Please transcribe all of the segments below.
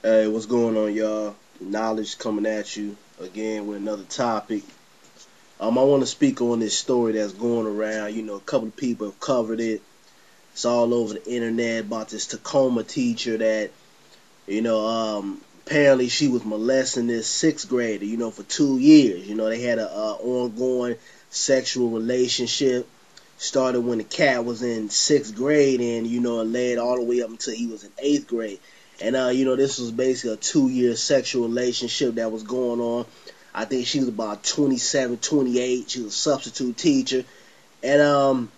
Hey, what's going on, y'all? Knowledge coming at you again with another topic. I want to speak on this story that's going around. A couple of people have covered it. It's all over the internet about this Tacoma teacher that, apparently she was molesting this sixth grader, for 2 years. They had a ongoing sexual relationship. Started when the cat was in sixth grade, and it led all the way up until he was in eighth grade. And this was basically a 2 year sexual relationship that was going on. I think she was about 27, 28. She was a substitute teacher, and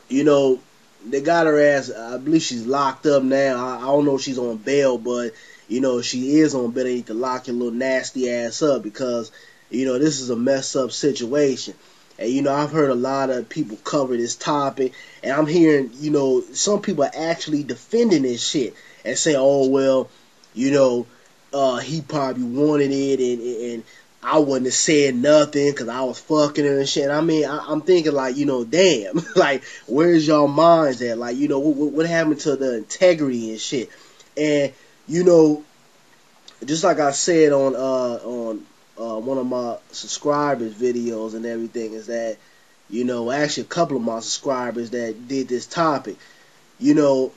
you know, they got her ass. I believe she's locked up now. I don't know if she's on bail, but if she is on bail, they need to lock your little nasty ass up because this is a messed up situation. And I've heard a lot of people cover this topic, and I'm hearing some people are actually defending this shit and saying, "Oh well, he probably wanted it, and I wouldn't have said nothing because I was fucking her and shit." I mean, I'm thinking like, damn, like where's y'all minds at? Like, what happened to the integrity and shit? And you know, just like I said on one of my subscribers' videos and everything, is that actually a couple of my subscribers that did this topic, you know,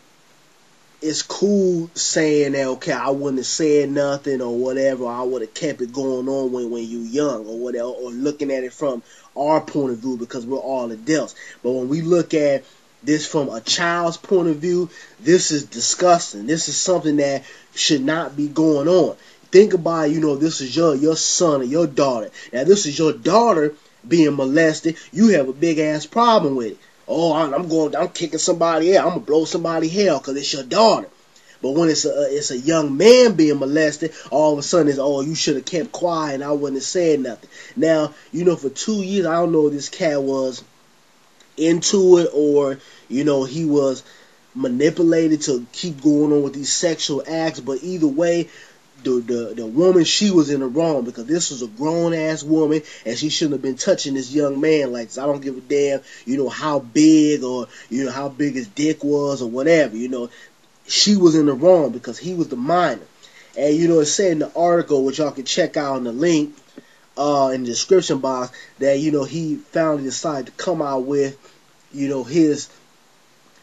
it's cool saying that, okay, I wouldn't have said nothing or whatever, I would have kept it going on when you're young or whatever, or looking at it from our point of view because we're all adults. But when we look at this from a child's point of view, this is disgusting. This is something that should not be going on. Think about it, this is your son or your daughter. Now, this is your daughter being molested. You have a big ass problem with it. Oh, I'm kicking somebody out. I'm gonna blow somebody hell because it's your daughter. But when it's a young man being molested, all of a sudden it's, oh, you should have kept quiet and I wouldn't have said nothing. Now, for 2 years, I don't know if this cat was into it or he was manipulated to keep going on with these sexual acts. But either way, the woman, she was in the wrong because this was a grown ass woman and she shouldn't have been touching this young man like this. I don't give a damn, how big or how big his dick was or whatever. She was in the wrong because he was the minor. And it said in the article, which y'all can check out in the link in the description box, that he finally decided to come out with his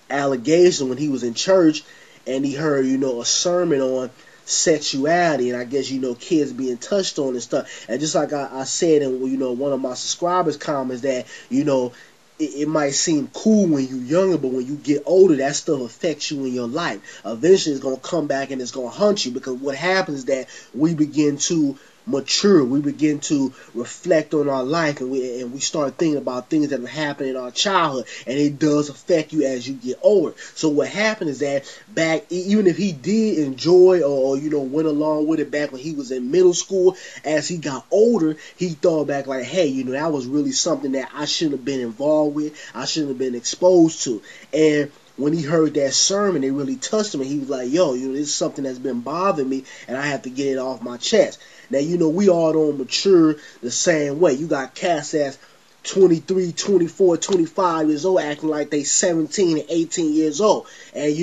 allegation when he was in church and he heard a sermon on sexuality, and I guess kids being touched on and stuff. And just like I said in one of my subscribers' comments, that it might seem cool when you're younger, but when you get older, that stuff affects you in your life. Eventually, it's gonna come back and it's gonna haunt you because what happens is that we begin to mature, we begin to reflect on our life, and we start thinking about things that have happened in our childhood, and it does affect you as you get older. So what happened is that back, even if he did enjoy or went along with it back when he was in middle school, as he got older, he thought back like, hey, that was really something that I shouldn't have been involved with, I shouldn't have been exposed to. And when he heard that sermon, it really touched him, and he was like, yo, this is something that's been bothering me, and I have to get it off my chest. Now, we all don't mature the same way. You got cats that's 23, 24, 25 years old acting like they 17 and 18 years old. And,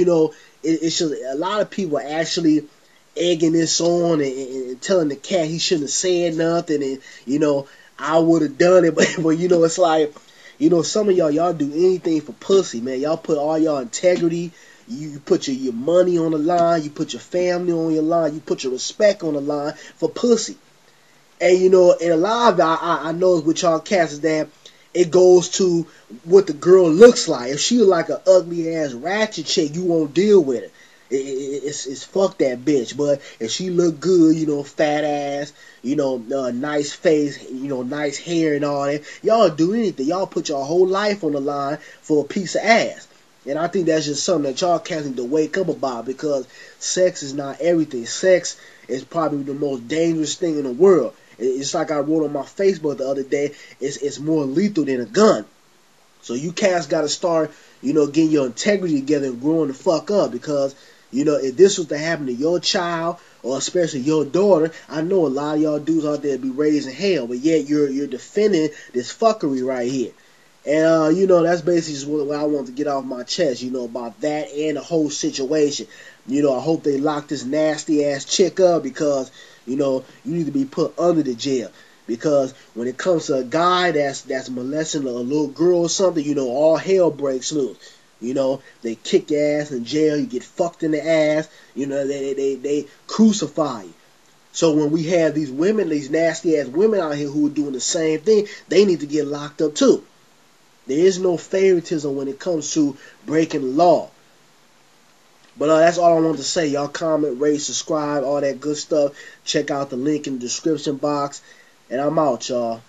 it's just a lot of people are actually egging this on and telling the cat he shouldn't have said nothing. And, I would have done it. But it's like, some of y'all do anything for pussy, man. Y'all put all y'all integrity. You put your money on the line. You put your family on your line. You put your respect on the line for pussy. And, and a lot of I know with y'all cats is that it goes to what the girl looks like. If she like an ugly ass ratchet chick, you won't deal with her. It's fuck that bitch. But if she look good, fat ass, nice face, nice hair and all that, y'all do anything. Y'all put your whole life on the line for a piece of ass. And I think that's just something that y'all cats need to wake up about, because sex is not everything. Sex is probably the most dangerous thing in the world. It's like I wrote on my Facebook the other day, it's more lethal than a gun. So you cats got to start, getting your integrity together and growing the fuck up, because, if this was to happen to your child, or especially your daughter, I know a lot of y'all dudes out there be raising hell, but yet you're defending this fuckery right here. And, that's basically just what I want to get off my chest, about that and the whole situation. You know, I hope they lock this nasty ass chick up because, you know, you need to be put under the jail. Because when it comes to a guy that's molesting a little girl or something, you know, all hell breaks loose. You know, they kick your ass in jail, you get fucked in the ass, you know, they crucify you. So when we have these women, these nasty ass women out here who are doing the same thing, they need to get locked up too. There is no favoritism when it comes to breaking the law. But that's all I wanted to say. Y'all comment, rate, subscribe, all that good stuff. Check out the link in the description box. And I'm out, y'all.